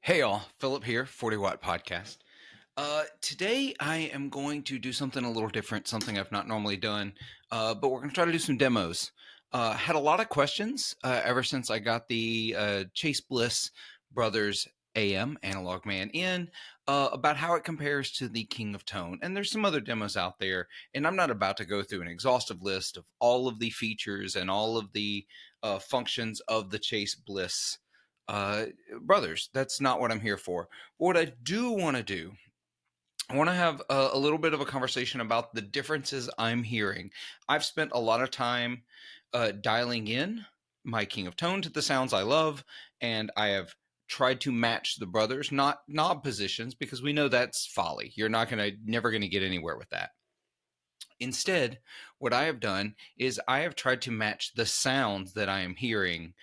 Hey all, Philip here, 40 Watt Podcast. Today I am going to do something a little different, something I've not normally done, but we're going to try to do some demos. Had a lot of questions ever since I got the Chase Bliss Brothers AM, Analogman in, about how it compares to the King of Tone. And there's some other demos out there, and I'm not about to go through an exhaustive list of all of the features and all of the functions of the Chase Bliss uh, Brothers. That's not what I'm here for. What I do want to do, I want to have a little bit of a conversation about the differences I'm hearing. I've spent a lot of time dialing in my King of Tone to the sounds I love, and I have tried to match the brothers, not knob positions, because we know that's folly. You're never going to get anywhere with that. Instead, what I have done is I have tried to match the sounds that I am hearing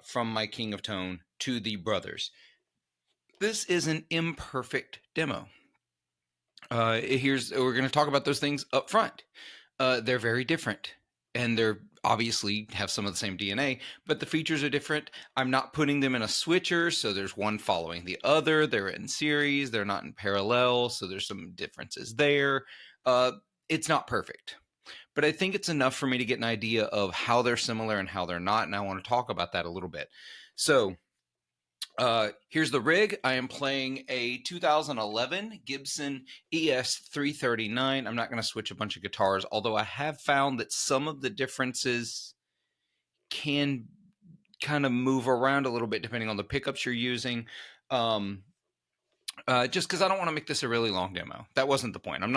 from my King of Tone to the brothers. This is an imperfect demo. We're going to talk about those things up front. They're very different, and they're obviously have some of the same DNA, but the features are different. I'm not putting them in a switcher, so there's one following the other. They're in series. They're not in parallel, so there's some differences there. It's not perfect, but I think it's enough for me to get an idea of how they're similar and how they're not, and I want to talk about that a little bit. So here's the rig. I am playing a 2011 Gibson ES339. I'm not going to switch a bunch of guitars, although I have found that some of the differences can kind of move around a little bit depending on the pickups you're using. Just because I don't want to make this a really long demo. That wasn't the point. I'm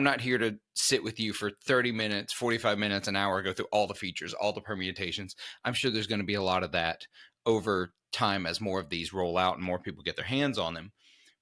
not here to sit with you for 30 minutes, 45 minutes, an hour, go through all the features, all the permutations. I'm sure there's going to be a lot of that over time as more of these roll out and more people get their hands on them.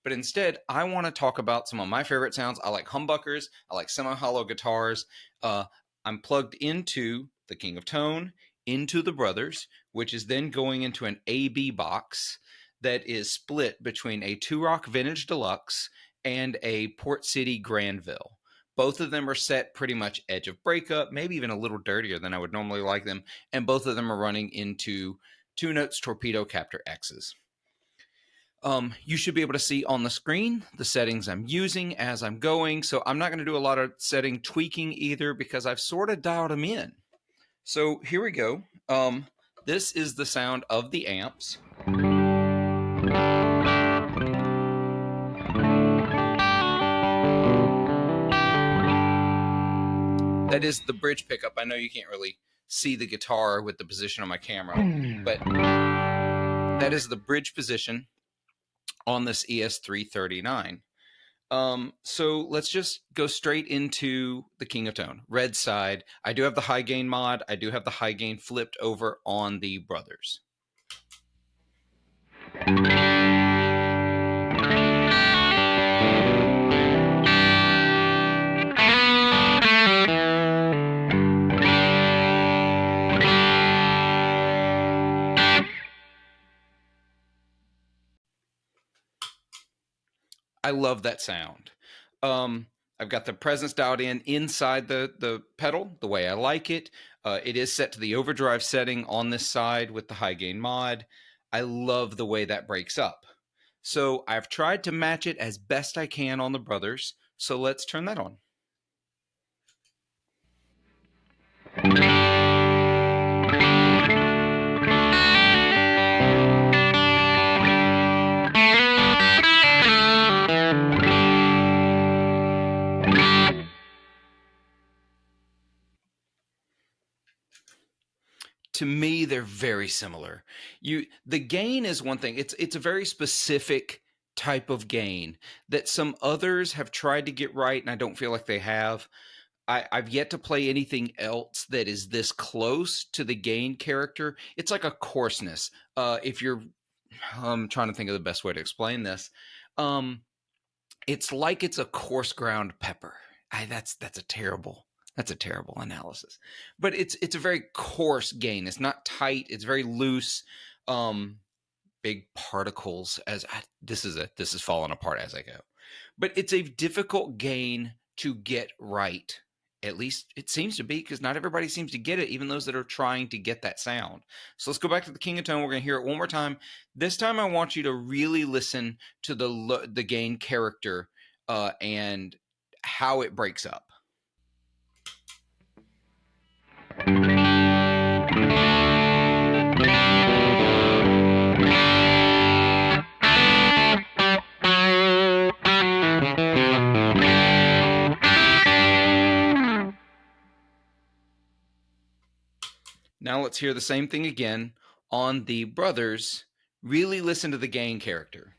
But instead, I want to talk about some of my favorite sounds. I like humbuckers. I like semi-hollow guitars. I'm plugged into the King of Tone, into the Brothers, which is then going into an AB box that is split between a Two Rock Vintage Deluxe and a Port City Granville. Both of them are set pretty much edge of breakup, maybe even a little dirtier than I would normally like them, and both of them are running into 2 Notes Torpedo Captor X's. You should be able to see on the screen the settings I'm using as I'm going, so I'm not going to do a lot of setting tweaking either because I've sort of dialed them in. So here we go. This is the sound of the amps. That is the bridge pickup. I know you can't really see the guitar with the position on my camera, but that is the bridge position on this ES339. So let's just go straight into the King of Tone. Red side. I do have the high gain mod. I do have the high gain flipped over on the Brothers. I love that sound. I've got the presence dialed in inside the pedal the way I like it. It is set to the overdrive setting on this side with the high gain mod. I love the way that breaks up. So I've tried to match it as best I can on the Brothers. So let's turn that on. To me, they're very similar. The gain is one thing. It's a very specific type of gain that some others have tried to get right, and I don't feel like they have. I've yet to play anything else that is this close to the gain character. It's like a coarseness. I'm trying to think of the best way to explain this. It's like it's a coarse ground pepper. That's a terrible analysis, but it's a very coarse gain. It's not tight. It's very loose. Big particles. This is falling apart as I go, but it's a difficult gain to get right At least it seems to be, because not everybody seems to get it, even those that are trying to get that sound. So let's go back to the King of Tone. We're going to hear it one more time. This time I want you to really listen to the gain character and how it breaks up. Now let's hear the same thing again on the Brothers. Really listen to the gain character.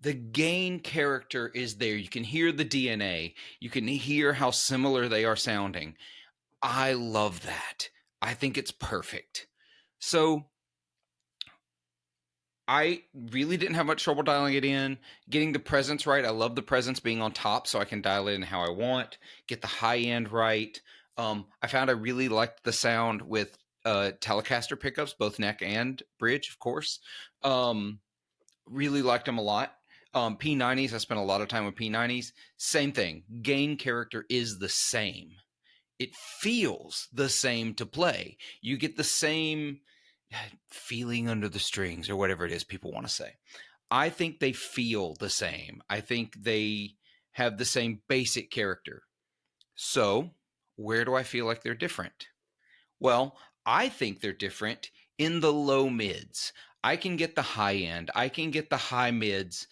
The gain character is there. You can hear the DNA. You can hear how similar they are sounding. I love that. I think it's perfect. So I really didn't have much trouble dialing it in, getting the presence right. I love the presence being on top so I can dial it in how I want, get the high end right. I found I really liked the sound with Telecaster pickups, both neck and bridge, of course. Really liked them a lot. P90s, I spent a lot of time with P90s. Same thing. Gain character is the same. It feels the same to play. You get the same feeling under the strings, or whatever it is people want to say. I think they feel the same. I think they have the same basic character. So, where do I feel like they're different? Well, I think they're different in the low mids. I can get the high end. I can get the high mids.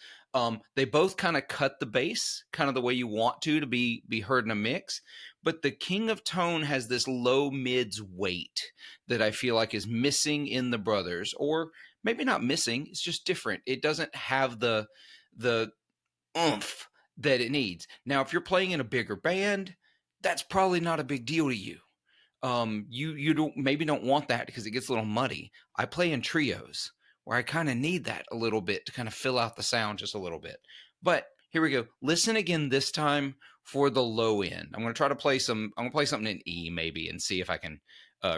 They both kind of cut the bass, kind of the way you want to be heard in a mix. But the King of Tone has this low mids weight that I feel like is missing in the Brothers, or maybe not missing. It's just different. It doesn't have the oomph that it needs. Now, if you're playing in a bigger band, that's probably not a big deal to you. You don't want that because it gets a little muddy. I play in trios where I kind of need that a little bit to kind of fill out the sound just a little bit. But here we go. Listen again this time for the low end. I'm going to try to play some. I'm going to play something in E maybe and see if I can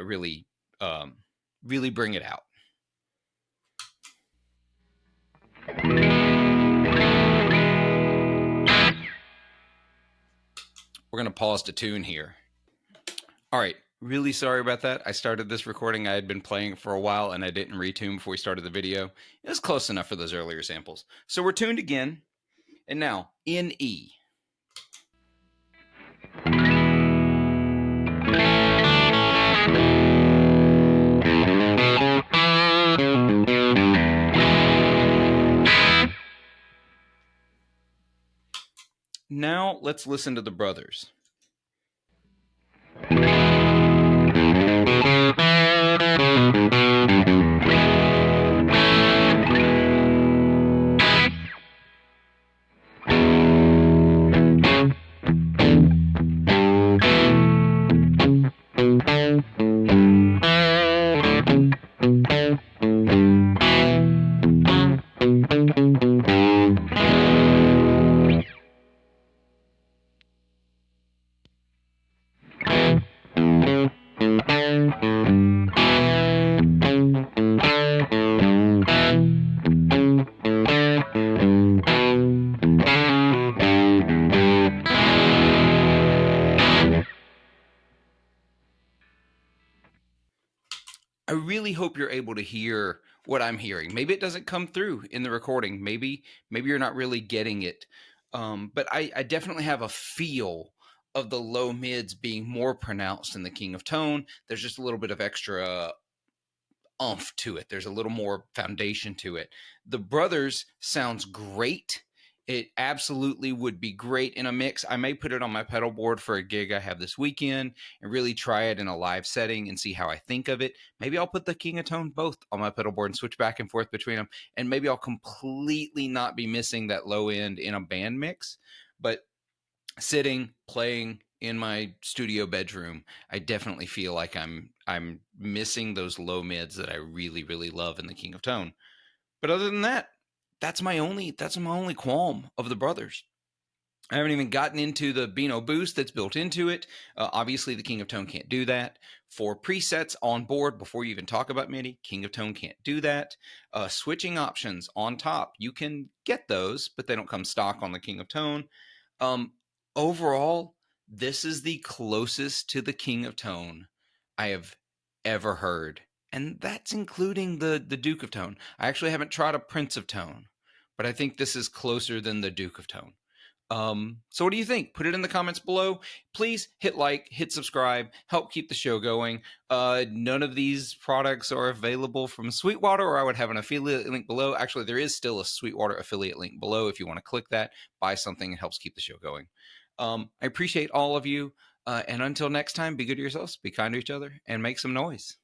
really bring it out. We're going to pause to tune here. All right. Really sorry about that. I started this recording. I had been playing for a while and I didn't retune before we started the video. It was close enough for those earlier samples. So we're tuned again. And now in E. Now let's listen to the Brothers. I really hope you're able to hear what I'm hearing. Maybe it doesn't come through in the recording. Maybe you're not really getting it. But I definitely have a feel of the low mids being more pronounced in the King of Tone. There's just a little bit of extra oomph to it. There's a little more foundation to it. The Brothers sounds great. It absolutely would be great in a mix. I may put it on my pedal board for a gig I have this weekend and really try it in a live setting and see how I think of it. Maybe I'll put the King of Tone both on my pedal board and switch back and forth between them. And maybe I'll completely not be missing that low end in a band mix. But sitting, playing in my studio bedroom, I definitely feel like I'm missing those low mids that I really, really love in the King of Tone. But other than that, that's my only qualm of the Brothers. I haven't even gotten into the Beano boost that's built into it. Obviously, the King of Tone can't do that. For presets on board, before you even talk about MIDI, King of Tone can't do that. Switching options on top, you can get those, but they don't come stock on the King of Tone. Overall, this is the closest to the King of Tone I have ever heard. And that's including the Duke of Tone. I actually haven't tried a Prince of Tone, but I think this is closer than the Duke of Tone. So what do you think? Put it in the comments below. Please hit like, hit subscribe, help keep the show going. None of these products are available from Sweetwater, or I would have an affiliate link below. Actually, there is still a Sweetwater affiliate link below if you want to click that, buy something. It helps keep the show going. I appreciate all of you. And until next time, be good to yourselves, be kind to each other, and make some noise.